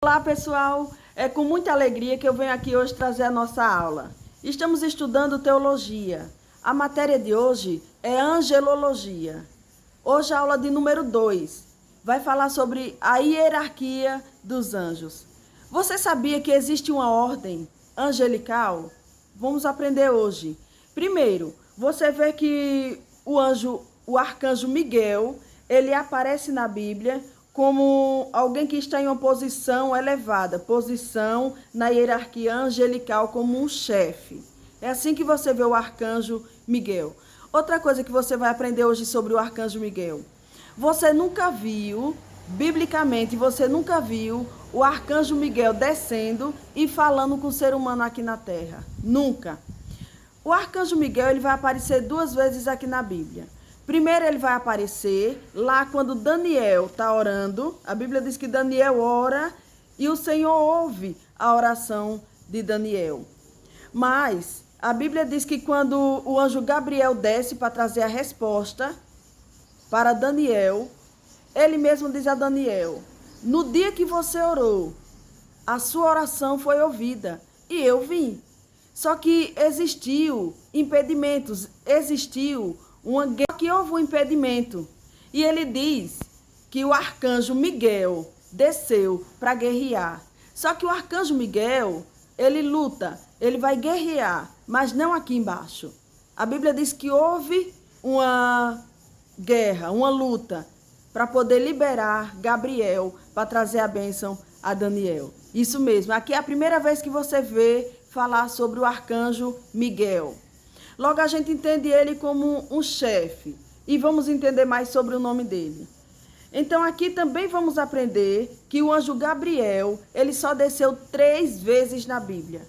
Olá pessoal, é com muita alegria que eu venho aqui hoje trazer a nossa aula. Estamos estudando teologia. A matéria de hoje é angelologia. Hoje a aula de número 2 vai falar sobre a hierarquia dos anjos. Você sabia que existe uma ordem angelical? Vamos aprender hoje. Primeiro, você vê que o arcanjo Miguel, ele aparece na Bíblia como alguém que está em uma posição elevada, posição na hierarquia angelical como um chefe. É assim que você vê o arcanjo Miguel. Outra coisa que você vai aprender hoje sobre o arcanjo Miguel. Você nunca viu, biblicamente, você nunca viu o arcanjo Miguel descendo e falando com o ser humano aqui na terra. Nunca. O arcanjo Miguel ele vai aparecer 2 vezes aqui na Bíblia. Primeiro ele vai aparecer lá quando Daniel está orando. A Bíblia diz que Daniel ora e o Senhor ouve a oração de Daniel. Mas a Bíblia diz que quando o anjo Gabriel desce para trazer a resposta para Daniel, ele mesmo diz a Daniel: no dia que você orou, a sua oração foi ouvida e eu vim. Só que existiu impedimentos, existiu uma guerra que houve um impedimento. E ele diz que o arcanjo Miguel desceu para guerrear. Só que o arcanjo Miguel, ele luta, ele vai guerrear, mas não aqui embaixo. A Bíblia diz que houve uma guerra, uma luta, para poder liberar Gabriel, para trazer a bênção a Daniel. Isso mesmo, aqui é a primeira vez que você vê falar sobre o arcanjo Miguel. Logo a gente entende ele como um chefe e vamos entender mais sobre o nome dele. Então aqui também vamos aprender que o anjo Gabriel, ele só desceu 3 vezes na Bíblia.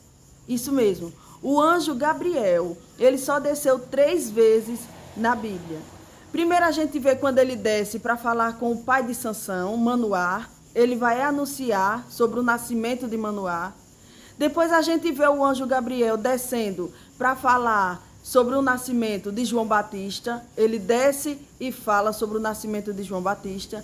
Isso mesmo, o anjo Gabriel, ele só desceu 3 vezes na Bíblia. Primeiro a gente vê quando ele desce para falar com o pai de Sansão, Manoá, ele vai anunciar sobre o nascimento de Manoá. Depois a gente vê o anjo Gabriel descendo para falar sobre o nascimento de João Batista. Ele desce e fala sobre o nascimento de João Batista.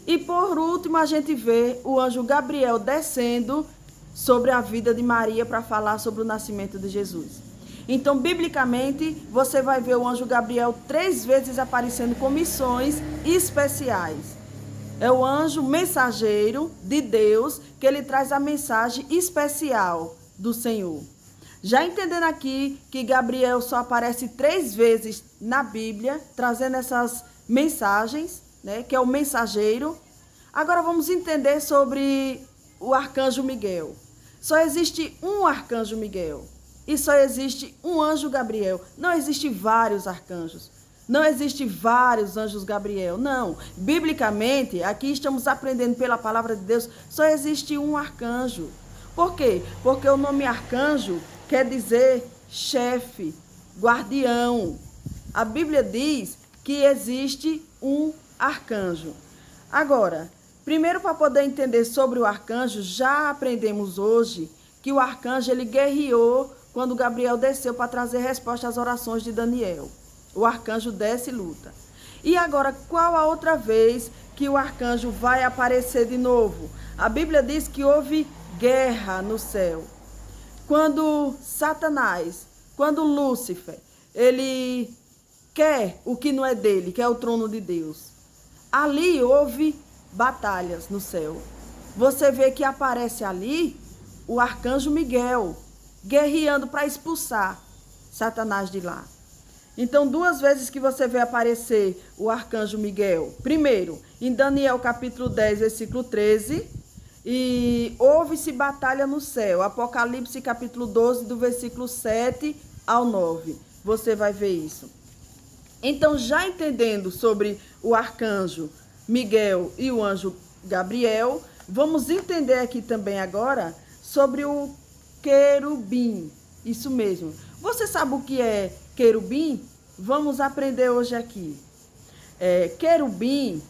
E por último a gente vê o anjo Gabriel descendo sobre a vida de Maria para falar sobre o nascimento de Jesus. Então, biblicamente, você vai ver o anjo Gabriel 3 vezes aparecendo com missões especiais. É o anjo mensageiro de Deus que ele traz a mensagem especial do Senhor. Já entendendo aqui que Gabriel só aparece 3 vezes na Bíblia, trazendo essas mensagens, né, que é o mensageiro. Agora vamos entender sobre o arcanjo Miguel. Só existe um arcanjo Miguel e só existe um anjo Gabriel. Não existe vários arcanjos. Não existe vários anjos Gabriel, não. Biblicamente, aqui estamos aprendendo pela palavra de Deus, só existe um arcanjo. Por quê? Porque o nome arcanjo quer dizer chefe, guardião. A Bíblia diz que existe um arcanjo. Agora, primeiro para poder entender sobre o arcanjo, já aprendemos hoje que o arcanjo ele guerreou quando Gabriel desceu para trazer resposta às orações de Daniel. O arcanjo desce e luta. E agora, qual a outra vez que o arcanjo vai aparecer de novo? A Bíblia diz que houve guerra no céu. Quando Satanás, quando Lúcifer, ele quer o que não é dele, que é o trono de Deus. Ali houve batalhas no céu. Você vê que aparece ali o arcanjo Miguel, guerreando para expulsar Satanás de lá. Então, 2 vezes que você vê aparecer o arcanjo Miguel. Primeiro, em Daniel capítulo 10, versículo 13. E houve-se batalha no céu. Apocalipse capítulo 12, do versículo 7 ao 9. Você vai ver isso. Então, já entendendo sobre o arcanjo Miguel e o anjo Gabriel, vamos entender aqui também agora sobre o querubim. Isso mesmo. Você sabe o que é querubim? Vamos aprender hoje aqui. Querubim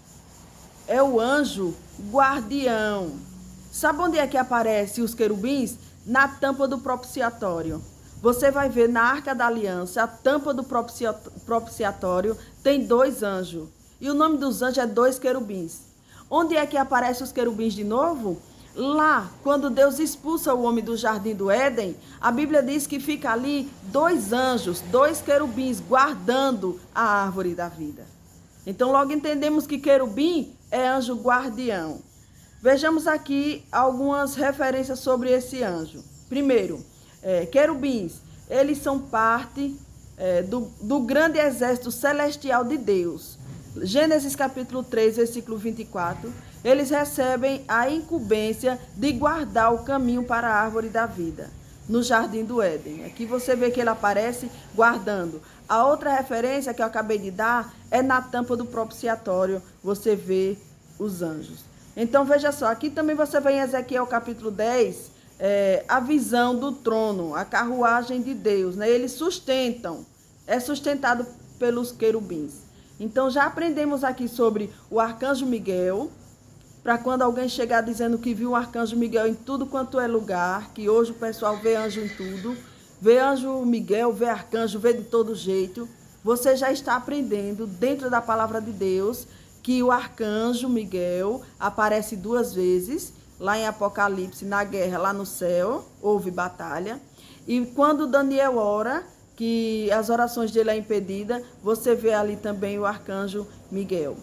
é o anjo guardião. Sabe onde é que aparecem os querubins? Na tampa do propiciatório. Você vai ver na Arca da Aliança, a tampa do propiciatório tem 2 anjos. E o nome dos anjos é 2 querubins. Onde é que aparecem os querubins de novo? Lá, quando Deus expulsa o homem do jardim do Éden, a Bíblia diz que fica ali 2 anjos, 2 querubins guardando a árvore da vida. Então logo entendemos que querubim é anjo guardião. Vejamos aqui algumas referências sobre esse anjo. Primeiro, querubins, eles são parte do grande exército celestial de Deus. Gênesis capítulo 3, versículo 24, eles recebem a incumbência de guardar o caminho para a árvore da vida, no jardim do Éden. Aqui você vê que ele aparece guardando. A outra referência que eu acabei de dar é na tampa do propiciatório, você vê os anjos. Então veja só, aqui também você vê em Ezequiel capítulo 10, a visão do trono, a carruagem de Deus, né? Eles sustentam, é sustentado pelos querubins. Então já aprendemos aqui sobre o arcanjo Miguel, para quando alguém chegar dizendo que viu o arcanjo Miguel em tudo quanto é lugar, que hoje o pessoal vê anjo em tudo, vê anjo Miguel, vê arcanjo, vê de todo jeito, você já está aprendendo dentro da palavra de Deus que o arcanjo Miguel aparece 2 vezes, lá em Apocalipse, na guerra, lá no céu, houve batalha, e quando Daniel ora, que as orações dele é impedida, você vê ali também o arcanjo Miguel.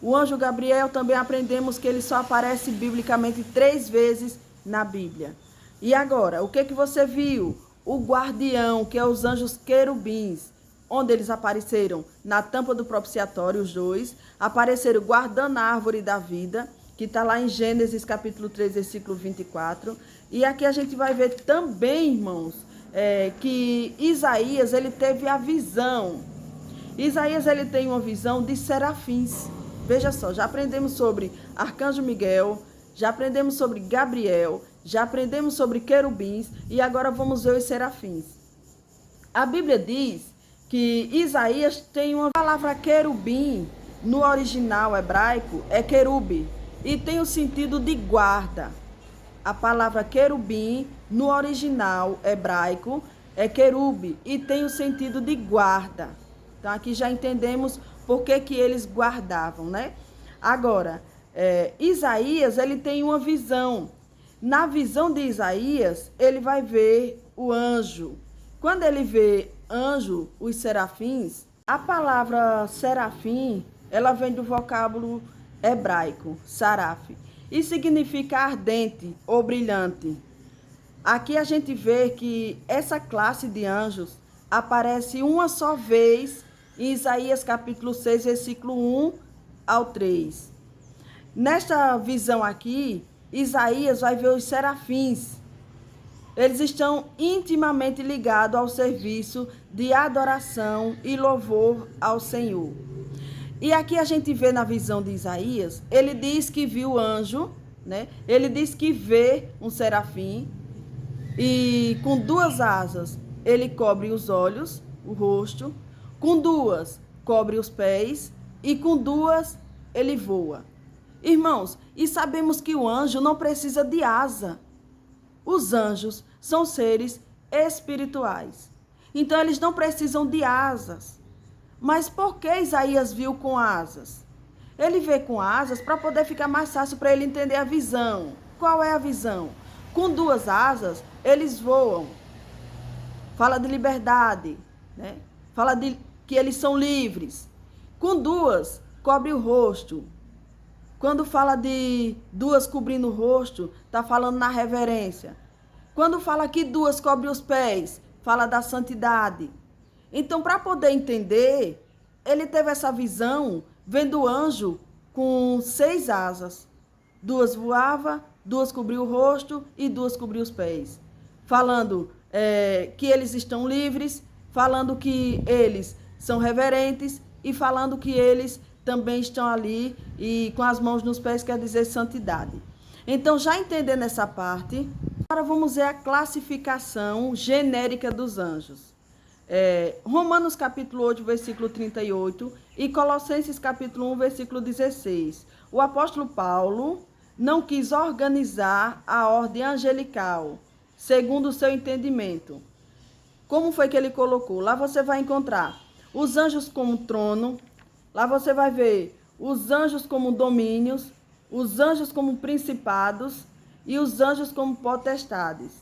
O anjo Gabriel também aprendemos que ele só aparece biblicamente 3 vezes na Bíblia. E agora, o que você viu? O guardião, que é os anjos querubins, onde eles apareceram? Na tampa do propiciatório, os 2, apareceram guardando a árvore da vida, que está lá em Gênesis capítulo 3, versículo 24. E aqui a gente vai ver também, irmãos, que Isaías, ele teve a visão. Isaías, ele tem uma visão de serafins. Veja só, já aprendemos sobre arcanjo Miguel, já aprendemos sobre Gabriel, já aprendemos sobre querubins e agora vamos ver os serafins. A Bíblia diz que Isaías tem uma palavra querubim, no original hebraico é querube, e tem o sentido de guarda. A palavra querubim, no original hebraico, é querube e tem o sentido de guarda. Então, aqui já entendemos por que eles guardavam, né? Agora, Isaías, ele tem uma visão. Na visão de Isaías, ele vai ver o anjo. Quando ele vê anjo, os serafins, a palavra serafim, ela vem do vocábulo hebraico, saraf, e significa ardente ou brilhante. Aqui a gente vê que essa classe de anjos aparece uma só vez em Isaías capítulo 6, versículo 1 ao 3. Nesta visão aqui, Isaías vai ver os serafins. Eles estão intimamente ligados ao serviço de adoração e louvor ao Senhor. E aqui a gente vê na visão de Isaías, ele diz que viu anjo, né? Ele diz que vê um serafim e com 2 asas ele cobre os olhos, o rosto, com 2 cobre os pés e com 2 ele voa. Irmãos, e sabemos que o anjo não precisa de asa. Os anjos são seres espirituais. Então eles não precisam de asas. Mas por que Isaías viu com asas? Ele vê com asas para poder ficar mais fácil para ele entender a visão. Qual é a visão? Com 2 asas, eles voam. Fala de liberdade, né? Fala de que eles são livres. Com 2, cobre o rosto. Quando fala de 2 cobrindo o rosto, está falando na reverência. Quando fala que 2 cobre os pés, fala da santidade. Então, para poder entender, ele teve essa visão vendo o anjo com 6 asas. 2 voava, 2 cobriu o rosto e 2 cobriu os pés. Falando que eles estão livres, falando que eles são reverentes e falando que eles também estão ali e com as mãos nos pés, quer dizer santidade. Então, já entendendo essa parte, agora vamos ver a classificação genérica dos anjos. Romanos capítulo 8, versículo 38 e Colossenses capítulo 1, versículo 16. O apóstolo Paulo não quis organizar a ordem angelical segundo o seu entendimento. Como foi que ele colocou? Lá você vai encontrar os anjos como trono, lá você vai ver os anjos como domínios, os anjos como principados e os anjos como potestades.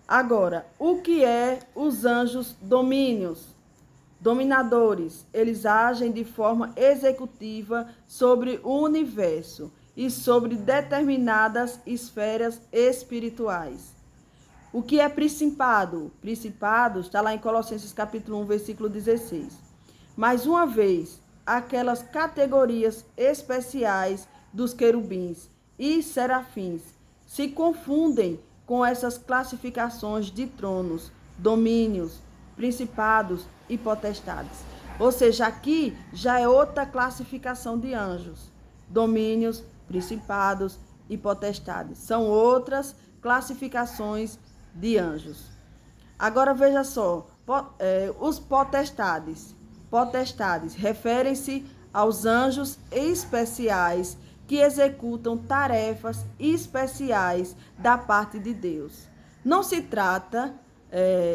Agora, o que é os anjos domínios? Dominadores, eles agem de forma executiva sobre o universo e sobre determinadas esferas espirituais. O que é principado? Principado está lá em Colossenses capítulo 1, versículo 16. Mais uma vez, aquelas categorias especiais dos querubins e serafins se confundem com essas classificações de tronos, domínios, principados e potestades. Ou seja, aqui já é outra classificação de anjos. Domínios, principados e potestades. São outras classificações de anjos. Agora veja só, os potestades. Potestades referem-se aos anjos especiais que executam tarefas especiais da parte de Deus. Não se trata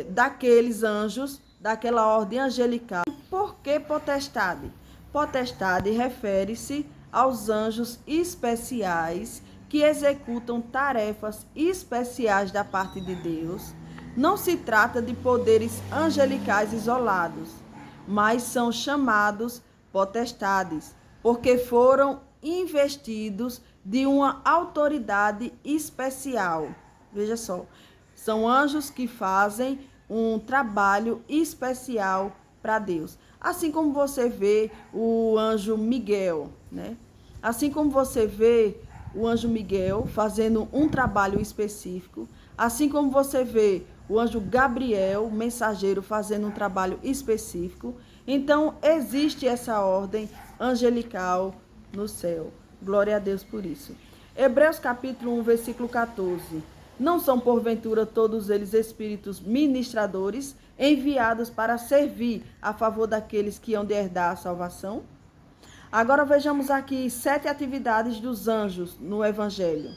daqueles anjos, daquela ordem angelical. Por que potestade? Potestade refere-se aos anjos especiais que executam tarefas especiais da parte de Deus. Não se trata de poderes angelicais isolados, mas são chamados potestades, porque foram investidos de uma autoridade especial. Veja só, são anjos que fazem um trabalho especial para Deus. Assim como você vê o anjo Miguel, né? Assim como você vê o anjo Miguel fazendo um trabalho específico, assim como você vê o anjo Gabriel, mensageiro, fazendo um trabalho específico, então existe essa ordem angelical no céu. Glória a Deus por isso. Hebreus capítulo 1, versículo 14. Não são porventura todos eles espíritos ministradores, enviados para servir a favor daqueles que hão de herdar a salvação? Agora vejamos aqui 7 atividades dos anjos no Evangelho.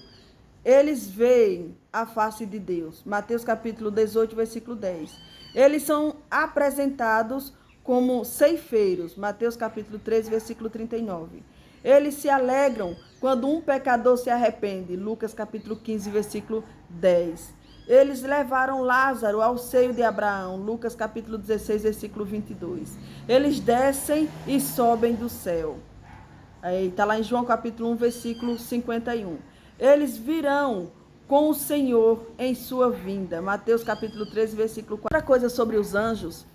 Eles veem a face de Deus. Mateus capítulo 18, versículo 10. Eles são apresentados como ceifeiros. Mateus capítulo 13, versículo 39. Eles se alegram quando um pecador se arrepende. Lucas capítulo 15, versículo 10. Eles levaram Lázaro ao seio de Abraão. Lucas capítulo 16, versículo 22. Eles descem e sobem do céu. Aí está lá em João capítulo 1, versículo 51. Eles virão com o Senhor em sua vinda. Mateus capítulo 13, versículo 4. Outra coisa sobre os anjos,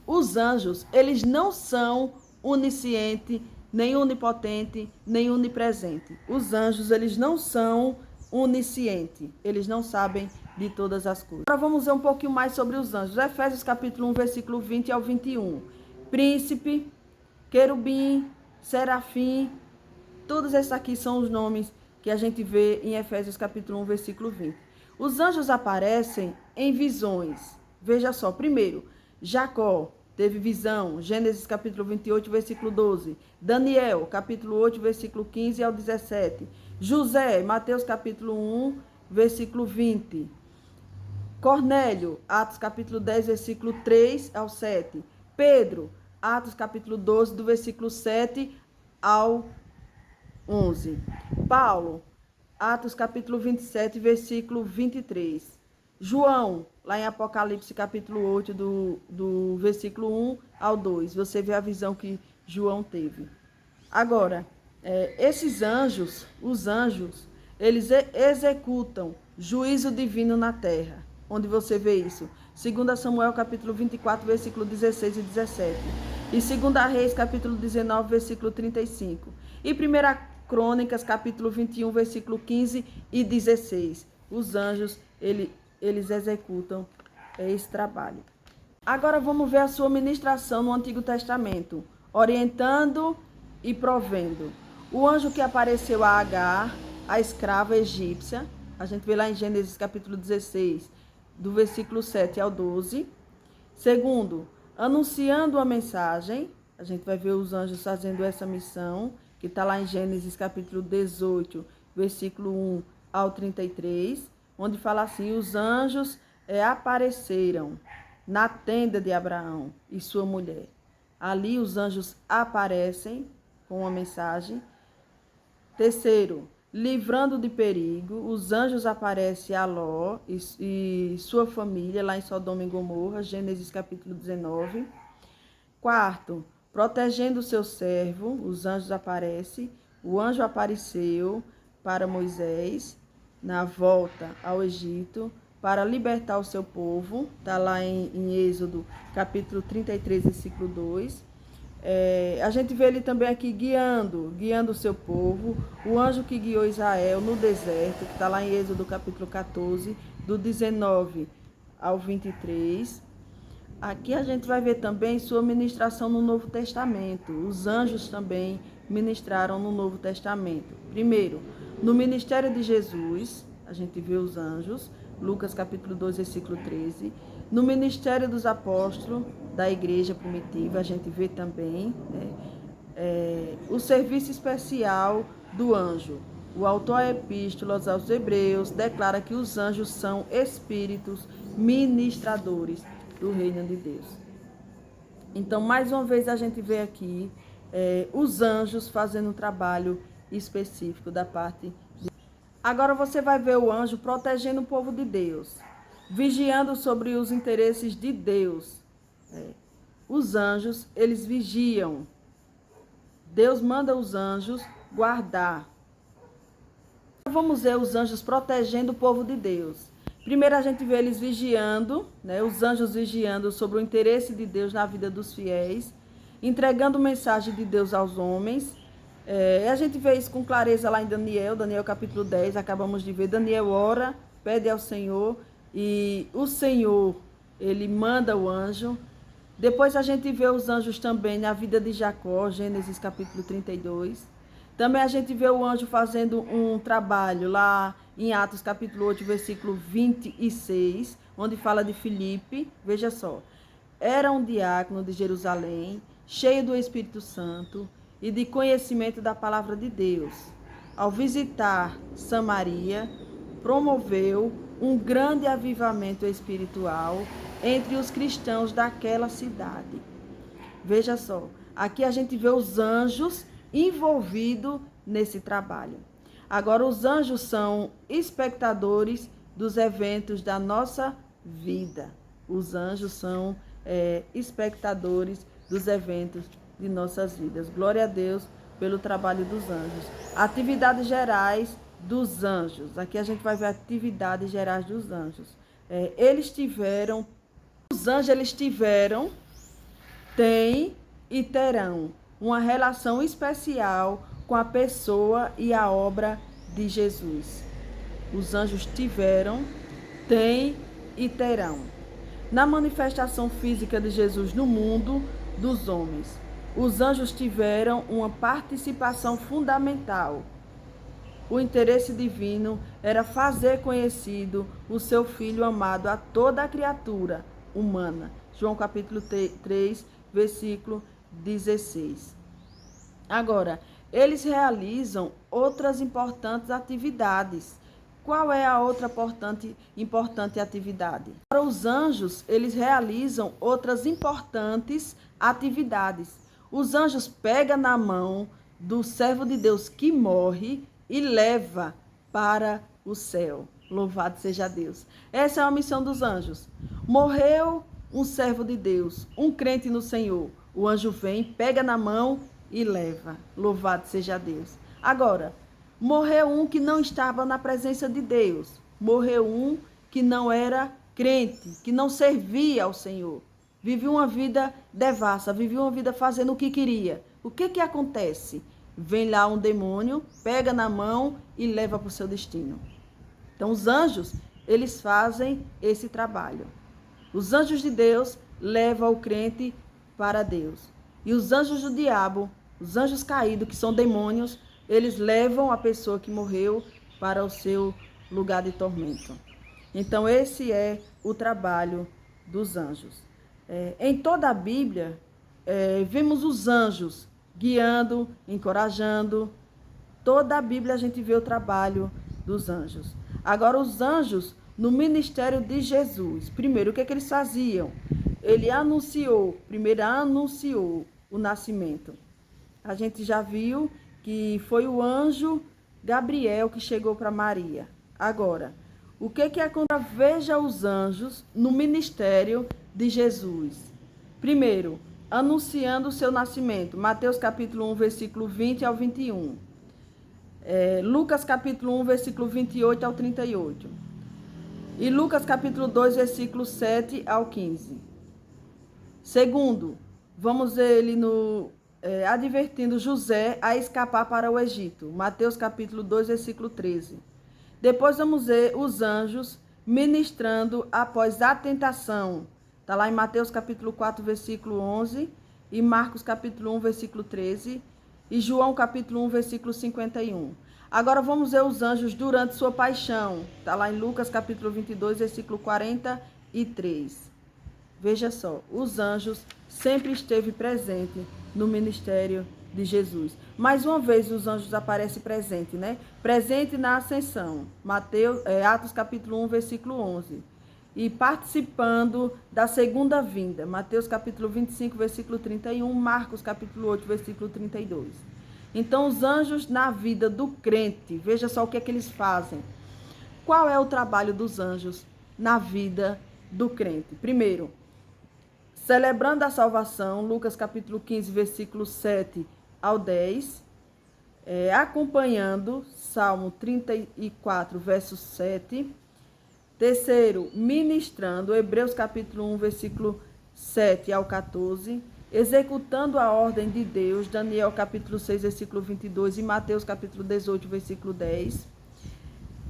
eles não são onisciente, nem onipotente, nem onipresente. Os anjos, eles não são onisciente, eles não sabem de todas as coisas. Agora vamos ver um pouquinho mais sobre os anjos. Efésios capítulo 1, versículo 20 ao 21. Príncipe, querubim, serafim, todos esses aqui são os nomes que a gente vê em Efésios capítulo 1, versículo 20. Os anjos aparecem em visões. Veja só, primeiro, Jacó teve visão, Gênesis capítulo 28, versículo 12. Daniel, capítulo 8, versículo 15 ao 17. José, Mateus capítulo 1, versículo 20. Cornélio, Atos capítulo 10, versículo 3 ao 7. Pedro, Atos capítulo 12, do versículo 7 ao 11. Paulo, Atos capítulo 27, versículo 23. João, lá em Apocalipse capítulo 8, do versículo 1 ao 2. Você vê a visão que João teve. Agora, esses anjos, os anjos, eles executam juízo divino na terra. Onde você vê isso? 2 Samuel capítulo 24, versículo 16 e 17. E 2 Reis capítulo 19, versículo 35. E 1 Crônicas capítulo 21, versículo 15 e 16. Os anjos, eles executam esse trabalho. Agora vamos ver a sua ministração no Antigo Testamento. Orientando e provendo. O anjo que apareceu a Agar, a escrava egípcia, a gente vê lá em Gênesis capítulo 16, do versículo 7 ao 12. Segundo, anunciando a mensagem, a gente vai ver os anjos fazendo essa missão, que está lá em Gênesis capítulo 18, versículo 1 ao 33, onde fala assim, os anjos apareceram na tenda de Abraão e sua mulher. Ali os anjos aparecem com uma mensagem. Terceiro, livrando de perigo. Os anjos aparecem a Ló e sua família lá em Sodoma e Gomorra, Gênesis capítulo 19. Quarto, protegendo o seu servo, os anjos aparecem. O anjo apareceu para Moisés na volta ao Egito para libertar o seu povo. Está lá em Êxodo capítulo 33, versículo 2. A gente vê ele também aqui guiando o seu povo, o anjo que guiou Israel no deserto, que está lá em Êxodo capítulo 14, do 19 ao 23. Aqui a gente vai ver também sua ministração no Novo Testamento. Os anjos também ministraram no Novo Testamento. Primeiro, no ministério de Jesus, a gente vê os anjos, Lucas capítulo 2, versículo 13. No ministério dos apóstolos da igreja primitiva, a gente vê também, né, o serviço especial do anjo. O autor Epístolas aos Hebreus declara que os anjos são espíritos ministradores do reino de Deus. Então, mais uma vez, a gente vê aqui os anjos fazendo um trabalho específico da parte de... Agora você vai ver o anjo protegendo o povo de Deus, vigiando sobre os interesses de Deus. Os anjos, eles vigiam. Deus manda os anjos guardar. Vamos ver os anjos protegendo o povo de Deus. Primeiro a gente vê eles vigiando, né, os anjos vigiando sobre o interesse de Deus na vida dos fiéis, entregando mensagem de Deus aos homens. A gente vê isso com clareza lá em Daniel capítulo 10, acabamos de ver. Daniel ora, pede ao Senhor e o Senhor, ele manda o anjo. Depois a gente vê os anjos também na vida de Jacó, Gênesis capítulo 32. Também a gente vê o anjo fazendo um trabalho lá em Atos capítulo 8, versículo 26, onde fala de Filipe. Veja só, era um diácono de Jerusalém, cheio do Espírito Santo e de conhecimento da palavra de Deus. Ao visitar Samaria, promoveu um grande avivamento espiritual entre os cristãos daquela cidade. Veja só, aqui a gente vê os anjos envolvidos nesse trabalho. Agora, os anjos são espectadores dos eventos da nossa vida. Os anjos são espectadores dos eventos de nossas vidas. Glória a Deus pelo trabalho dos anjos. Atividades gerais dos anjos. Aqui a gente vai ver atividades gerais dos anjos. Os anjos eles tiveram, têm e terão uma relação especial com a pessoa e a obra de Jesus. Os anjos tiveram, têm e terão. Na manifestação física de Jesus no mundo dos homens, os anjos tiveram uma participação fundamental. O interesse divino era fazer conhecido o seu Filho amado a toda a criatura humana. João capítulo 3, versículo 16. Agora, eles realizam outras importantes atividades. Qual é a outra importante atividade? Para os anjos, eles realizam outras importantes atividades. Os anjos pegam na mão do servo de Deus que morre e leva para o céu. Louvado seja Deus. Essa é a missão dos anjos. Morreu um servo de Deus, um crente no Senhor. O anjo vem, pega na mão e leva. Louvado seja Deus. Agora, morreu um que não estava na presença de Deus. Morreu um que não era crente, que não servia ao Senhor. Vivia uma vida devassa, vivia uma vida fazendo o que queria. O que acontece? Vem lá um demônio, pega na mão e leva para o seu destino. Então, os anjos, eles fazem esse trabalho. Os anjos de Deus levam o crente para Deus. E os anjos do diabo, os anjos caídos, que são demônios, eles levam a pessoa que morreu para o seu lugar de tormento. Então, esse é o trabalho dos anjos. Em toda a Bíblia, vemos os anjos guiando, encorajando. Toda a Bíblia a gente vê o trabalho dos anjos. Agora, os anjos no ministério de Jesus. Primeiro, o que eles faziam? Ele primeiro anunciou o nascimento. A gente já viu que foi o anjo Gabriel que chegou para Maria. Agora, o que é quando veja os anjos no ministério de Jesus? Primeiro, anunciando o seu nascimento. Mateus capítulo 1, versículo 20 ao 21. Lucas capítulo 1, versículo 28 ao 38. E Lucas capítulo 2, versículo 7 ao 15. Segundo, vamos ver ele advertindo José a escapar para o Egito. Mateus capítulo 2, versículo 13. Depois vamos ver os anjos ministrando após a tentação. Está lá em Mateus capítulo 4, versículo 11. E Marcos capítulo 1, versículo 13. E João capítulo 1, versículo 51. Agora vamos ver os anjos durante sua paixão. Está lá em Lucas capítulo 22, versículo 43. Veja só, os anjos sempre esteve presente no ministério de Jesus. Mais uma vez os anjos aparecem presente, né? Presente na ascensão. Atos capítulo 1, versículo 11. E participando da segunda vinda. Mateus capítulo 25, versículo 31. Marcos capítulo 8, versículo 32. Então os anjos na vida do crente, veja só o que é que eles fazem. Qual é o trabalho dos anjos na vida do crente? Primeiro, celebrando a salvação, Lucas capítulo 15, versículo 7 ao 10, acompanhando Salmo 34, verso 7. Terceiro, ministrando Hebreus capítulo 1, versículo 7 ao 14. Executando a ordem de Deus, Daniel capítulo 6, versículo 22 e Mateus capítulo 18, versículo 10.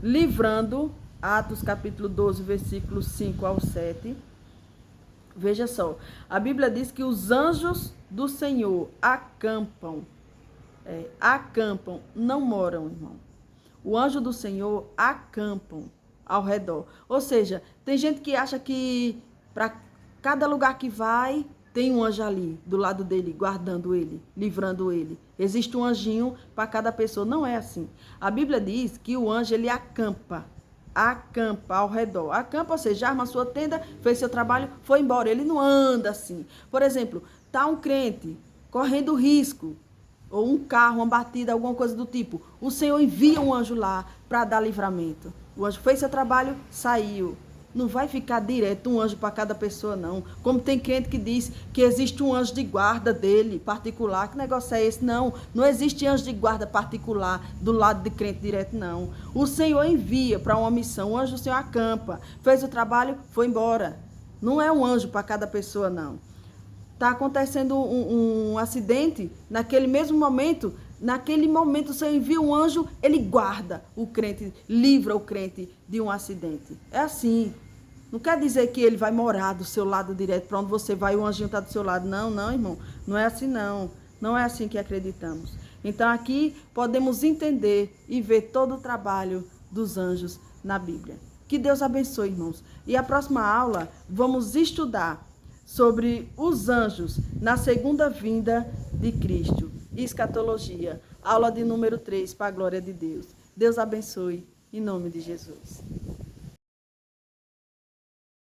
Livrando, Atos capítulo 12, versículo 5 ao 7. Veja só, a Bíblia diz que os anjos do Senhor acampam, não moram, irmão. O anjo do Senhor acampam ao redor. Ou seja, tem gente que acha que para cada lugar que vai, tem um anjo ali, do lado dele, guardando ele, livrando ele. Existe um anjinho para cada pessoa. Não é assim. A Bíblia diz que o anjo, ele acampa ao redor. Acampa, ou seja, arma a sua tenda, fez seu trabalho, foi embora. Ele não anda assim. Por exemplo, está um crente correndo risco, ou um carro, uma batida, alguma coisa do tipo. O Senhor envia um anjo lá para dar livramento. O anjo fez seu trabalho, saiu. Não vai ficar direto um anjo para cada pessoa, não. Como tem crente que diz que existe um anjo de guarda dele, particular. Que negócio é esse? Não, não existe anjo de guarda particular do lado de crente direto, não. O Senhor envia para uma missão. O anjo do Senhor acampa, fez o trabalho, foi embora. Não é um anjo para cada pessoa, não. Está acontecendo um acidente, naquele mesmo momento... Naquele momento, o Senhor envia um anjo, ele guarda o crente, livra o crente de um acidente. É assim. Não quer dizer que ele vai morar do seu lado direto, para onde você vai, o anjinho está do seu lado. Não, não, irmão. Não é assim, não. Não é assim que acreditamos. Então, aqui podemos entender e ver todo o trabalho dos anjos na Bíblia. Que Deus abençoe, irmãos. E a próxima aula, vamos estudar sobre os anjos na segunda vinda de Cristo. Escatologia, aula de número 3, para a glória de Deus. Deus abençoe, em nome de Jesus.